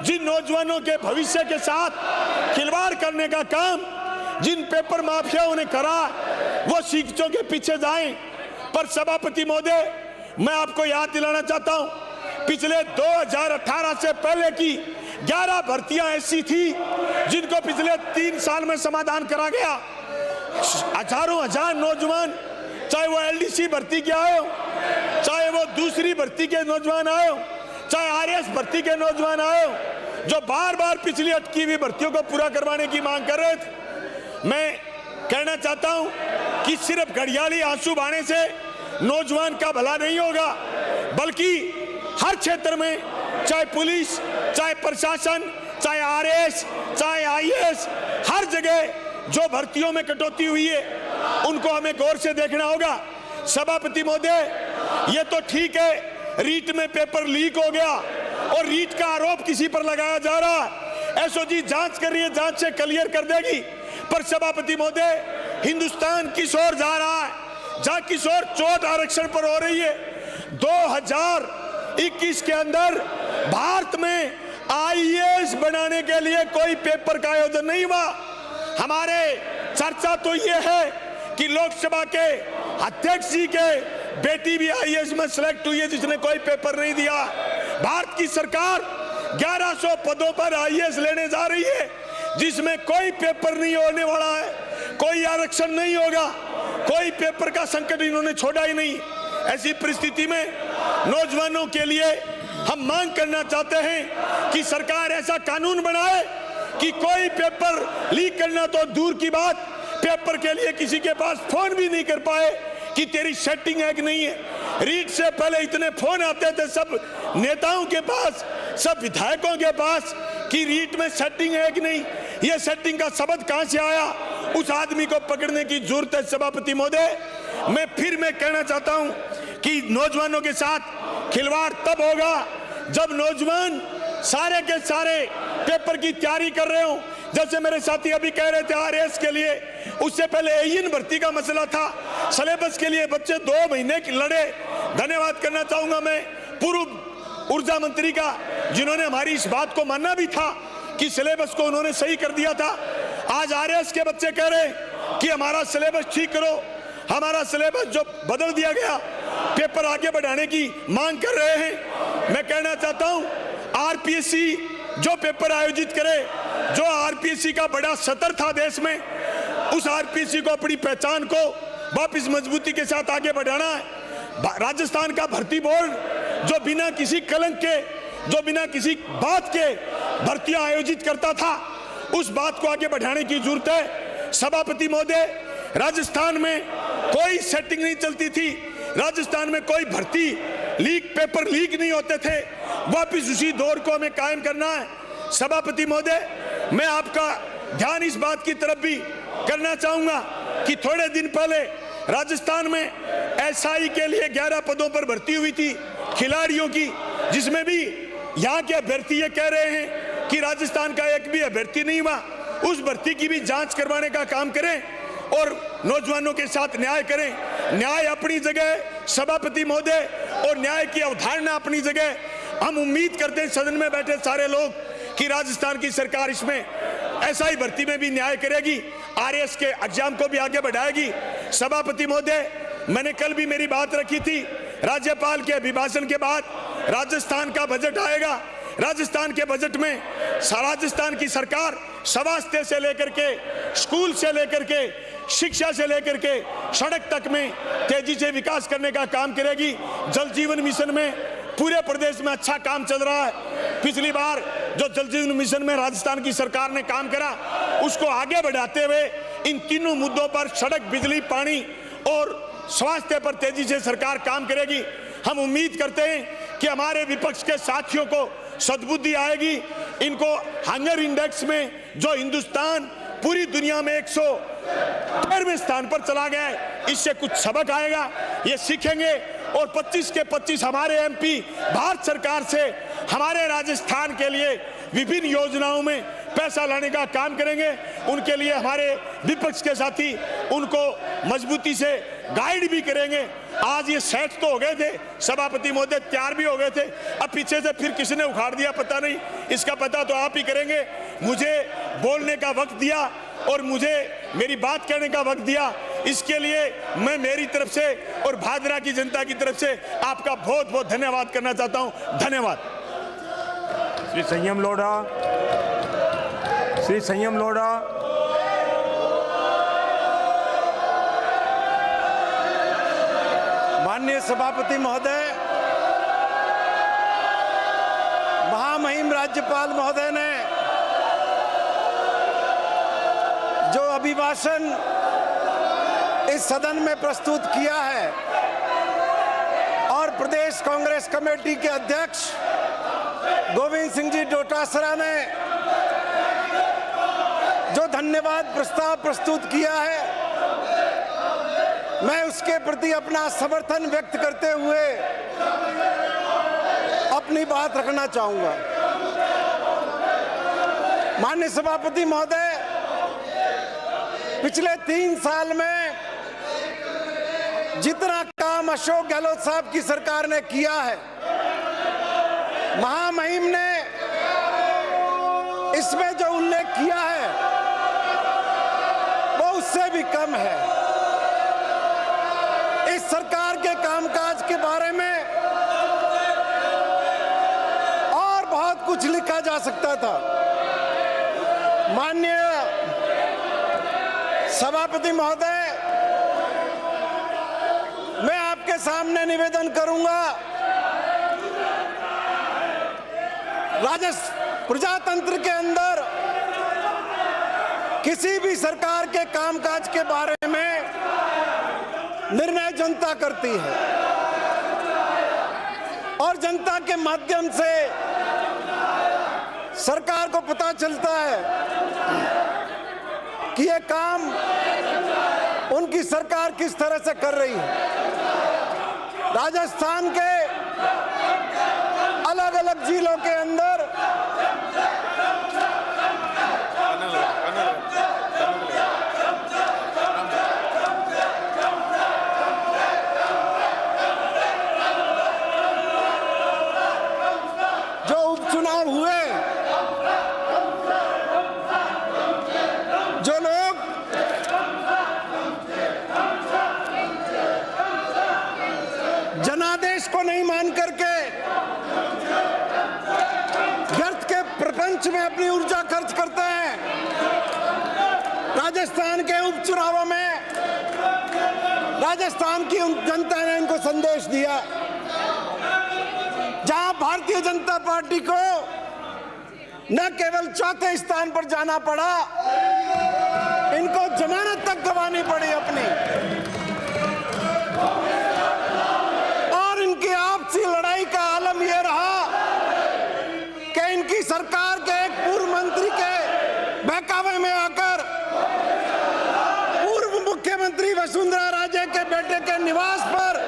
जिन नौजवानों के भविष्य के साथ खिलवाड़ करने का काम जिन पेपर माफियाओं ने करा वो शिक्षकों के पीछे जाएं। पर सभापति महोदय, मैं आपको याद दिलाना चाहता हूं, पिछले 2018 से पहले की 11 भर्तियां ऐसी थी जिनको पिछले 3 साल में समाधान करा गया। हजारों हजार नौजवान, चाहे वो एलडीसी भर्ती के आए हो, चाहे वो दूसरी भर्ती के नौजवान आए हो, चाहे आरएएस भर्ती के नौजवान आए हो, जो बार बार पिछली अटकी हुई भर्तियों को पूरा करवाने की मांग कर रहे थे। मैं कहना चाहता हूं कि सिर्फ घड़ियाली आंसू बहाने से नौजवान का भला नहीं होगा, बल्कि हर क्षेत्र में, चाहे पुलिस, चाहे प्रशासन, चाहे आरएएस, चाहे आईएएस, हर जगह जो भर्तियों में कटौती हुई है उनको हमें गौर से देखना होगा। सभापति महोदय, ये तो ठीक है रीट में पेपर लीक हो गया और रीट का आरोप किसी पर लगाया जा रहा है, एसओजी जांच कर रही है, जांच से क्लियर कर देगी। पर सभापति महोदय, हिंदुस्तान किस ओर जा रहा है? जहां किस ओर चोट आरक्षण पर हो रही है। 2021 के अंदर भारत में आईएएस बनाने के लिए कोई पेपर का आयोजन नहीं हुआ। हमारे चर्चा तो ये है कि लोकसभा के अध्यक्ष जी के बेटी भी आईएएस में सिलेक्ट हुई है जिसने कोई पेपर नहीं दिया। भारत की सरकार 1100 पदों पर आईएएस लेने जा रही है जिसमें कोई पेपर नहीं होने वाला है, कोई आरक्षण नहीं होगा, कोई पेपर का संकट इन्होंने छोड़ा ही नहीं। ऐसी परिस्थिति में नौजवानों के लिए हम मांग करना चाहते हैं कि सरकार ऐसा कानून बनाए कि कोई पेपर लीक करना तो दूर की बात, पेपर के लिए किसी के पास फोन भी नहीं कर पाए कि तेरी सेटिंग है कि नहीं है। रीट से पहले इतने फोन आते थे सब नेताओं के पास, सब विधायकों के पास कि रीट में सेटिंग है कि नहीं। ये सेटिंग का शब्द कहां से आया, उस आदमी को पकड़ने की जरूरत है। सभापति महोदय, मैं कहना चाहता हूं कि नौजवानों के साथ खिलवाड़ तब होगा जब नौजवान सारे के सारे पेपर की तैयारी कर रहे हो। जैसे मेरे साथी अभी कह रहे थे आरएएस के लिए, उससे पहले एईएन भर्ती का मसला था, सिलेबस के लिए बच्चे 2 महीने की लड़े। धन्यवाद करना चाहूंगा मैं पूर्व ऊर्जा मंत्री का, जिन्होंने हमारी इस बात को मानना भी था कि सिलेबस को उन्होंने सही कर दिया था। आज आरएएस के बच्चे कह रहे कि हमारा सिलेबस ठीक करो, हमारा सिलेबस जो बदल दिया गया, पेपर आगे बढ़ाने की मांग कर रहे हैं। मैं कहना चाहता हूं आरपीएससी जो पेपर आयोजित करे, जो आरपीएससी का बड़ा सतर था देश में, उस आरपीएससी को अपनी पहचान को वापस मजबूती के साथ आगे बढ़ाना है। राजस्थान का भर्ती बोर्ड जो बिना किसी कलंक के, जो बिना किसी बात के भर्तियां आयोजित करता था, उस बात को आगे बढ़ाने की जरूरत है। सभापति महोदय, राजस्थान में कोई सेटिंग नहीं चलती थी, राजस्थान में कोई भर्ती लीक, पेपर लीक नहीं होते थे। वापिस उसी दौर को हमें कायम करना है। सभापति महोदय, मैं आपका ध्यान इस बात की तरफ भी करना चाहूंगा कि थोड़े दिन पहले राजस्थान में एसआई के लिए 11 पदों पर भर्ती हुई थी खिलाड़ियों की, जिसमें भी यहाँ के अभ्यर्थी ये कह रहे हैं कि राजस्थान का एक भी अभ्यर्थी नहीं हुआ। उस भर्ती की भी जांच करवाने का काम करें और नौजवानों के साथ न्याय करें। न्याय अपनी जगह सभापति महोदय, और न्याय की अवधारणा अपनी जगह। हम उम्मीद करते हैं सदन में बैठे सारे लोग कि राजस्थान की सरकार इसमें एसआई भर्ती में भी न्याय करेगी, आरएएस के एग्जाम को भी आगे बढ़ाएगी। सभापति महोदय, मैंने कल भी मेरी बात रखी थी, राज्यपाल के अभिभाषण के बाद राजस्थान का बजट आएगा। राजस्थान के बजट में राजस्थान की सरकार स्वास्थ्य से लेकर के, स्कूल से लेकर के, शिक्षा से लेकर के सड़क तक में तेजी से विकास करने का काम करेगी। जल जीवन मिशन में पूरे प्रदेश में अच्छा काम चल रहा है। पिछली बार जो जल जीवन मिशन में राजस्थान की सरकार ने काम करा, उसको आगे बढ़ाते हुए इन तीनों मुद्दों पर, सड़क, बिजली, पानी और स्वास्थ्य पर तेजी से सरकार काम करेगी। हम उम्मीद करते हैं कि हमारे विपक्ष के साथियों को सद्बुद्धि आएगी। इनको हंगर इंडेक्स में जो हिंदुस्तान पूरी दुनिया में 113वें स्थान पर चला गया है, इससे कुछ सबक आएगा, ये सीखेंगे। और 25 के 25 हमारे एमपी भारत सरकार से हमारे राजस्थान के लिए विभिन्न योजनाओं में पैसा लाने का काम करेंगे। उनके लिए हमारे विपक्ष के साथी उनको मजबूती से गाइड भी करेंगे। आज ये सेट तो हो गए थे, सभापति महोदय तैयार भी हो गए थे, अब पीछे से फिर किसने उखाड़ दिया पता नहीं, इसका पता तो आप ही करेंगे। मुझे बोलने का वक्त दिया और मुझे मेरी बात कहने का वक्त दिया, इसके लिए मैं मेरी तरफ से और भादरा की जनता की तरफ से आपका बहुत बहुत धन्यवाद करना चाहता हूं। धन्यवाद। श्री संयम लोढ़ा, श्री संयम लोढ़ा। माननीय सभापति महोदय, महामहिम राज्यपाल महोदय ने जो अभिभाषण इस सदन में प्रस्तुत किया है और प्रदेश कांग्रेस कमेटी के अध्यक्ष गोविंद सिंह जी डोटासरा ने जो धन्यवाद प्रस्ताव प्रस्तुत किया है, मैं उसके प्रति अपना समर्थन व्यक्त करते हुए अपनी बात रखना चाहूंगा। माननीय सभापति महोदय, पिछले 3 साल में जितना काम अशोक गहलोत साहब की सरकार ने किया है, महामहिम ने इसमें जो उल्लेख किया है वो उससे भी कम है। इस सरकार के कामकाज के बारे में और बहुत कुछ लिखा जा सकता था। माननीय सभापति महोदय, मैं आपके सामने निवेदन करूंगा, प्रजातंत्र के अंदर किसी भी सरकार के कामकाज के बारे में निर्णय जनता करती है और जनता के माध्यम से सरकार को पता चलता है कि ये काम उनकी सरकार किस तरह से कर रही है। राजस्थान के अलग अलग जिलों के अंदर जो उपचुनाव हुए, जो लोग जनादेश को नहीं मान करके व्यर्थ के प्रपंच में अपनी ऊर्जा खर्च करते हैं, राजस्थान के उपचुनावों में राजस्थान की जनता ने इनको संदेश दिया। जहां भारतीय जनता पार्टी को न केवल चौथे स्थान पर जाना पड़ा, इनको जमानत तक गंवानी पड़ी अपनी, और इनकी आपसी लड़ाई का आलम यह रहा कि इनकी सरकार के एक पूर्व मंत्री के बहकावे में आकर पूर्व मुख्यमंत्री वसुंधरा राजे के बेटे के निवास पर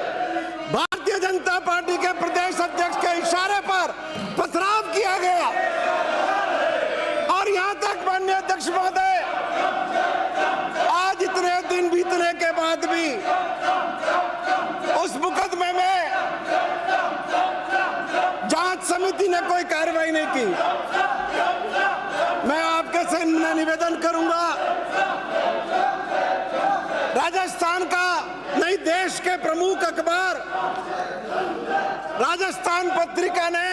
भारतीय जनता पार्टी के प्रदेश अध्यक्ष के इशारे पर पथराव किया गया। और यहां तक माननीय अध्यक्ष महोदय, आज इतने दिन बीतने के बाद भी उस मुकदमे में जांच समिति ने कोई कार्रवाई नहीं की। मैं आपके से निवेदन करूंगा, राजस्थान का नहीं, देश के प्रमुख अखबार राजस्थान पत्रिका ने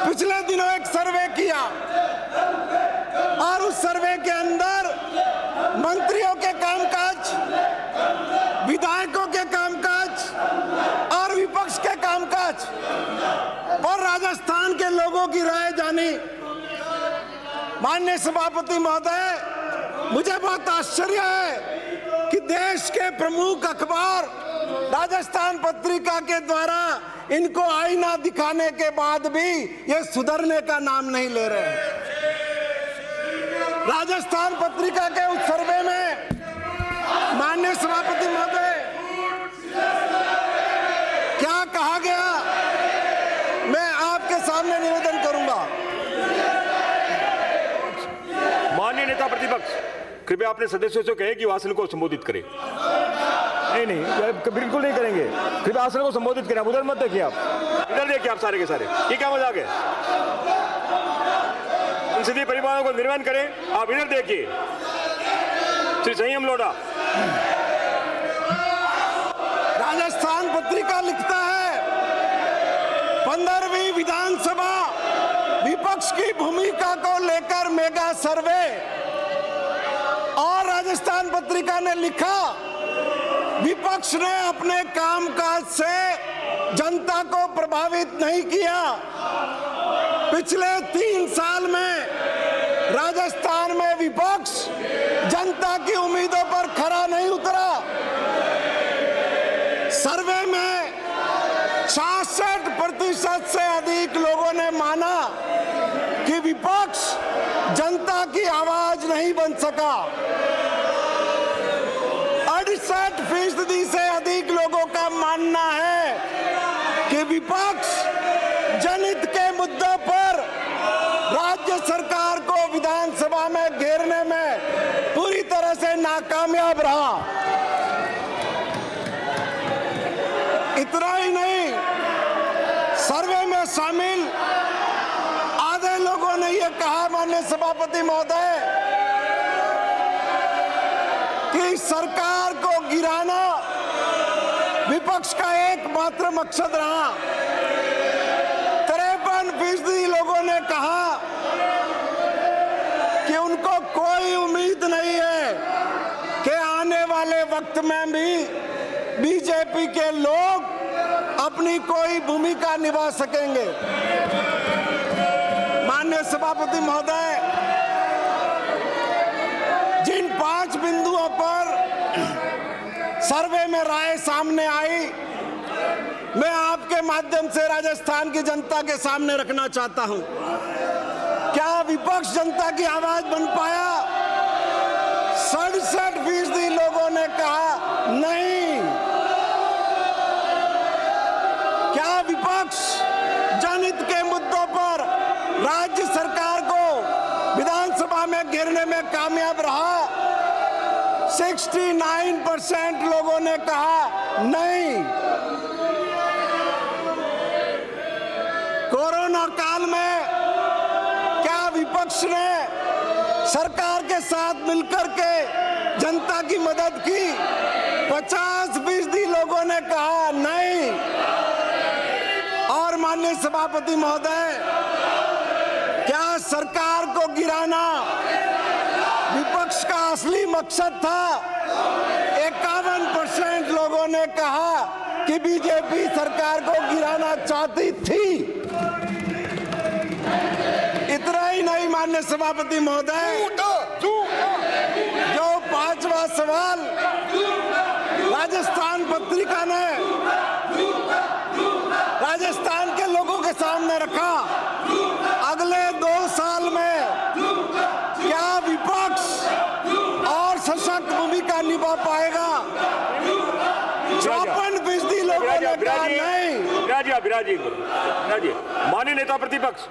पिछले दिनों एक सर्वे किया और उस सर्वे के अंदर मंत्रियों के कामकाज, विधायकों के कामकाज और विपक्ष के कामकाज और राजस्थान के लोगों की राय जानी। माननीय सभापति महोदय, मुझे बहुत आश्चर्य है कि देश के प्रमुख अखबार राजस्थान पत्रिका के द्वारा इनको आईना दिखाने के बाद भी ये सुधरने का नाम नहीं ले रहे हैं। राजस्थान पत्रिका के उस सर्वे में माननीय सभापति महोदय क्या कहा गया, मैं आपके सामने निवेदन करूंगा। माननीय नेता प्रतिपक्ष, कृपया अपने सदस्यों से कहें कि वो आसन को संबोधित करें। नहीं नहीं, बिल्कुल नहीं करेंगे। कृपया आसन को संबोधित करें। उधर मत देखिए, आप इधर देखिए, आप सारे के सारे। ये क्या मजाक है? संसदीय परिवारों को निर्माण करें, आप इधर देखिए। श्री संयम लोढ़ा। राजस्थान पत्रिका लिखता है 15वीं विधानसभा विपक्ष की भूमिका को लेकर मेगा सर्वे। और राजस्थान पत्रिका ने लिखा विपक्ष ने अपने कामकाज से जनता को प्रभावित नहीं किया। पिछले 3 साल में राजस्थान में विपक्ष जनता की उम्मीदों पर खरा नहीं उतरा। सर्वे में 66% से अधिक लोगों ने माना कि विपक्ष जनता की आवाज नहीं बन सका। 68% से अधिक लोगों का मानना है कि विपक्ष जनहित के मुद्दों पर राज्य सरकार को विधानसभा में घेरने में पूरी तरह से नाकामयाब रहा। इतना ही नहीं, सर्वे में शामिल आधे लोगों ने यह कहा, माननीय सभापति महोदय, कि सरकार को गिराना विपक्ष का एकमात्र मकसद रहा। 53% लोगों ने कहा कि उनको कोई उम्मीद नहीं है कि आने वाले वक्त में भी बीजेपी के लोग अपनी कोई भूमिका निभा सकेंगे। माननीय सभापति महोदय, जिन 5 बिंदुओं पर सर्वे में राय सामने आई, मैं आपके माध्यम से राजस्थान की जनता के सामने रखना चाहता हूं। क्या विपक्ष जनता की आवाज बन पाया? 67% लोगों ने कहा नहीं। क्या विपक्ष जनहित के मुद्दों पर राज्य सरकार को विधानसभा में घेरने में कामयाब रहा? 69% लोगों ने कहा नहीं। कोरोना काल में क्या विपक्ष ने सरकार के साथ मिलकर के जनता की मदद की? 50% लोगों ने कहा नहीं। और माननीय सभापति महोदय, क्या सरकार को गिराना विपक्ष का असली मकसद था? 51% लोगों ने कहा कि बीजेपी सरकार को गिराना चाहती थी। इतना ही नहीं, माननीय सभापति महोदय, जो 5वां सवाल राजस्थान पत्रिका ने राजस्थान के लोगों के सामने रखा, अगले 2 साल में क्या विपक्ष और सशक्त भूमिका निभा पाएगा? 54% लोगों ने कहा नहीं। विराजिए। माननीय नेता प्रतिपक्ष,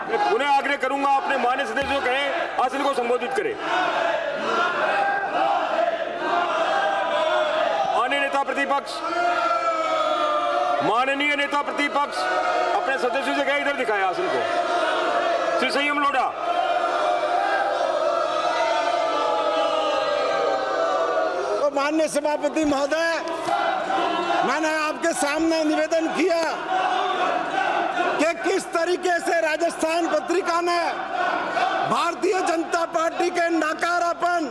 मैं पुनः आग्रह करूंगा, अपने माननीय सदस्यों कहें आसन को संबोधित करें। माननीय नेता प्रतिपक्ष अपने सदस्यों से कहें इधर दिखाएं आसन को। श्री संयम लोढ़ा। तो माननीय सभापति महोदय, मैंने आपके सामने निवेदन किया कि किस तरीके से राजस्थान पत्रिका ने भारतीय जनता पार्टी के नाकारापन,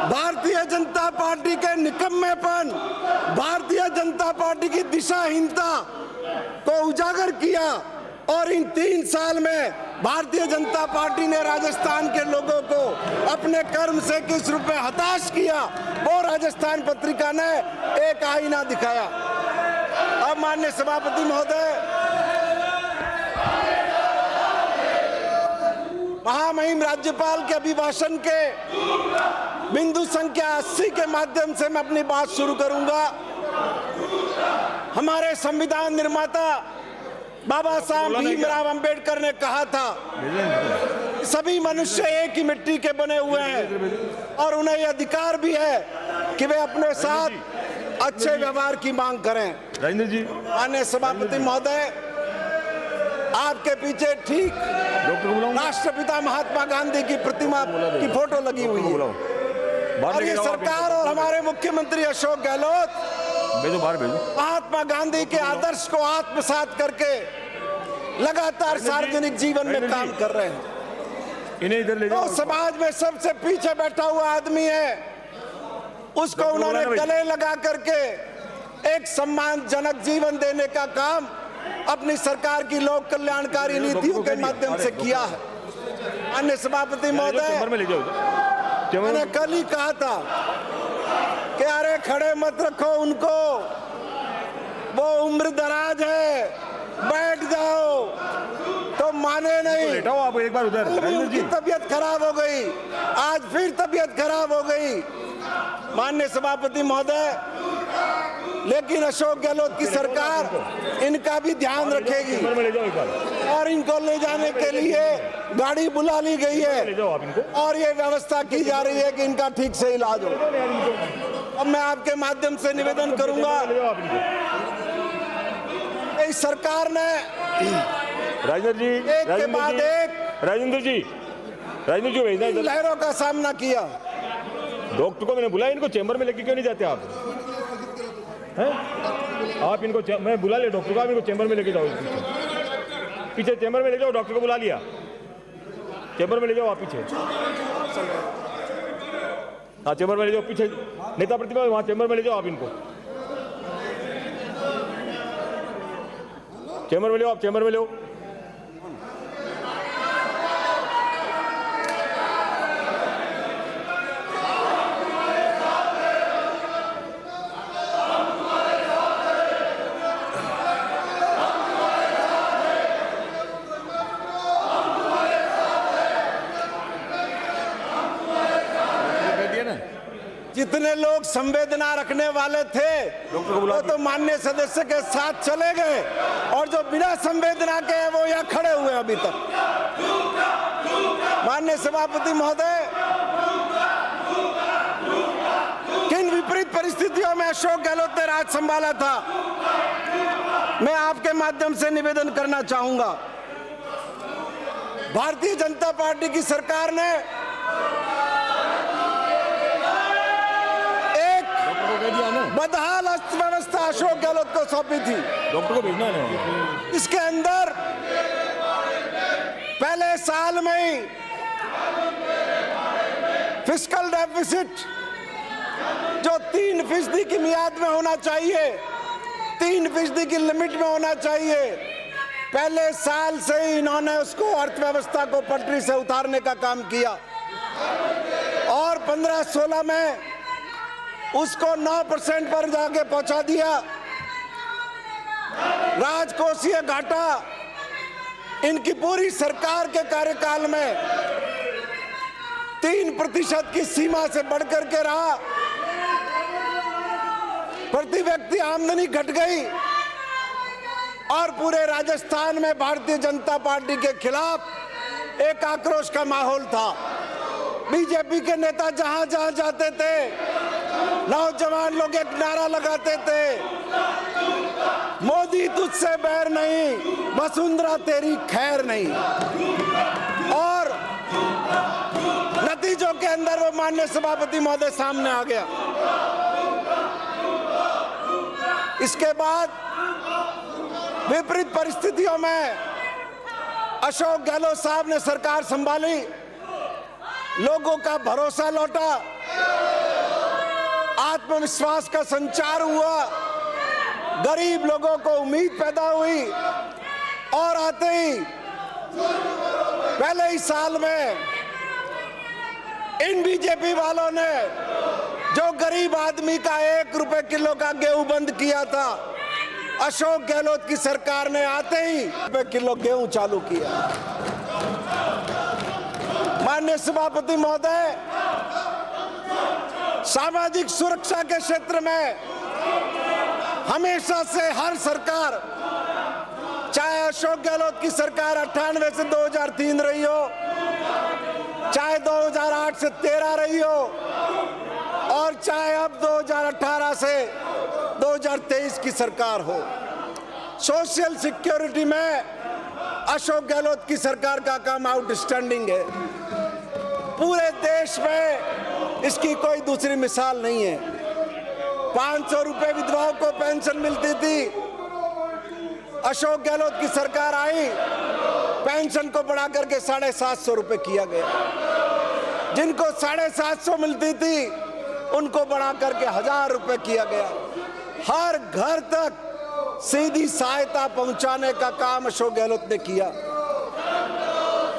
भारतीय जनता पार्टी के निकम्मेपन, भारतीय जनता पार्टी की दिशाहीनता को उजागर किया। और इन 3 साल में भारतीय जनता पार्टी ने राजस्थान के लोगों को अपने कर्म से किस रूप में हताश किया, वो राजस्थान पत्रिका ने एक आईना दिखाया। अब माननीय सभापति महोदय, महामहिम राज्यपाल के अभिभाषण के बिंदु संख्या 80 के माध्यम से मैं अपनी बात शुरू करूंगा। हमारे संविधान निर्माता बाबा साहब भीमराव अंबेडकर ने कहा था सभी मनुष्य एक ही मिट्टी के बने हुए हैं और उन्हें यह अधिकार भी है कि वे अपने साथ अच्छे व्यवहार की मांग करें। राजेंद्र जी, माननीय सभापति महोदय, आपके पीछे ठीक राष्ट्रपिता महात्मा गांधी की प्रतिमा की फोटो लगी हुई है और ये सरकार और हमारे मुख्यमंत्री अशोक गहलोत महात्मा गांधी के आदर्श को आत्मसात करके लगातार सार्वजनिक जीवन में काम कर रहे हैं। इन्हें इधर ले तो जाओ। समाज में सबसे पीछे बैठा हुआ आदमी है, उसको उन्होंने गले लगा करके एक सम्मानजनक जीवन देने का काम अपनी सरकार की लोक कल्याणकारी नीतियों के माध्यम से किया है। अन्य सभापति महोदय, मैंने कल ही कहा था कि अरे खड़े मत रखो उनको, वो उम्र दराज है, बैठ जाओ, तो माने नहीं। आप एक बार उधर। उनकी तबीयत खराब हो गई, आज फिर तबीयत खराब हो गई। माननीय सभापति महोदय, लेकिन अशोक गहलोत की सरकार इनका भी ध्यान रखेगी और इनको ले जाने के लिए गाड़ी बुला ली गई है और ये व्यवस्था की जा रही है कि इनका ठीक से इलाज हो। अब मैं आपके माध्यम से निवेदन करूंगा, इस सरकार ने राजेंद्र जी, एक के बाद एक राजेंद्र जी भेजना लहरों का सामना किया। डॉक्टर को मैंने बुलाया, इनको चेंबर में लेके क्यों नहीं जाते आप? हैं? आप इनको मैं बुला ले डॉक्टर को, आप इनको चेंबर में लेके जाओ। पीछे चेंबर में ले जाओ, डॉक्टर को बुला लिया, चेंबर में ले जाओ आप पीछे। हाँ, चेंबर में ले जाओ, पीछे नेता प्रतिभा वहाँ चेंबर में ले जाओ आप इनको, चेंबर में ले आओ, आप चेंबर में ले आओ। जितने लोग संवेदना रखने वाले थे वो तो माननीय सदस्य के साथ चले गए और जो बिना संवेदना के हैं वो यहाँ खड़े हुए अभी तक। माननीय सभापति महोदय, किन विपरीत परिस्थितियों में अशोक गहलोत ने राज संभाला था, मैं आपके माध्यम से निवेदन करना चाहूंगा। भारतीय जनता पार्टी की सरकार ने बदहाल अर्थव्यवस्था अशोक गहलोत को सौंपी थी। डॉक्टर को भेजना है। इसके अंदर पहले साल में ही फिस्कल डेफिसिट जो 3% की मियाद में होना चाहिए, 3% की लिमिट में होना चाहिए, पहले साल से ही इन्होंने उसको अर्थव्यवस्था को पटरी से उतारने का काम किया और 15-16 में उसको 9% पर जाके पहुंचा दिया। राजकोषीय घाटा इनकी पूरी सरकार के कार्यकाल में 3% की सीमा से बढ़कर के रहा। प्रति व्यक्ति आमदनी घट गई और पूरे राजस्थान में भारतीय जनता पार्टी के खिलाफ एक आक्रोश का माहौल था। बीजेपी के नेता जहां जहां जाते थे, नौजवान लोग एक नारा लगाते थे, मोदी तुझसे बैर नहीं, वसुंधरा तेरी खैर नहीं। और नतीजों के अंदर वो माननीय सभापति महोदय सामने आ गया। इसके बाद विपरीत परिस्थितियों में अशोक गहलोत साहब ने सरकार संभाली, लोगों का भरोसा लौटा, आत्मविश्वास का संचार हुआ, गरीब लोगों को उम्मीद पैदा हुई और आते ही पहले ही साल में इन बीजेपी वालों ने जो गरीब आदमी का 1 रुपए किलो का गेहूं बंद किया था, अशोक गहलोत की सरकार ने आते ही रुपए किलो गेहूं चालू किया। माननीय सभापति महोदय, सामाजिक सुरक्षा के क्षेत्र में हमेशा से हर सरकार, चाहे अशोक गहलोत की सरकार 98 से 2003 रही हो 2008 से 13 रही हो और चाहे अब 2018 से 2023 की सरकार हो, सोशल सिक्योरिटी में अशोक गहलोत की सरकार का काम आउटस्टैंडिंग है। पूरे देश में इसकी कोई दूसरी मिसाल नहीं है। 500 रुपए विधवाओं को पेंशन मिलती थी, अशोक गहलोत की सरकार आई, पेंशन को बढ़ा करके 750 रुपए किया गया। जिनको 750 मिलती थी उनको बढ़ा करके 1000 रुपए किया गया। हर घर तक सीधी सहायता पहुंचाने का काम अशोक गहलोत ने किया।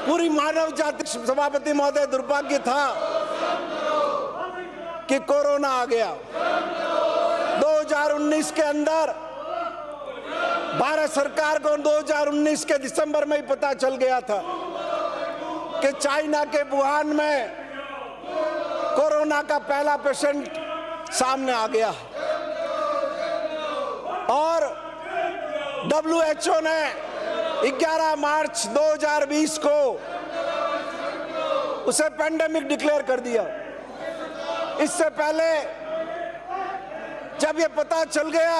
पूरी मानव जाति, सभापति महोदय, दुर्भाग्य था कि कोरोना आ गया। 2019 के अंदर भारत सरकार को 2019 के दिसंबर में ही पता चल गया था कि चाइना के वुहान में कोरोना का पहला पेशेंट सामने आ गया और WHO ने 11 मार्च 2020 को उसे पेंडेमिक डिक्लेयर कर दिया। इससे पहले जब ये पता चल गया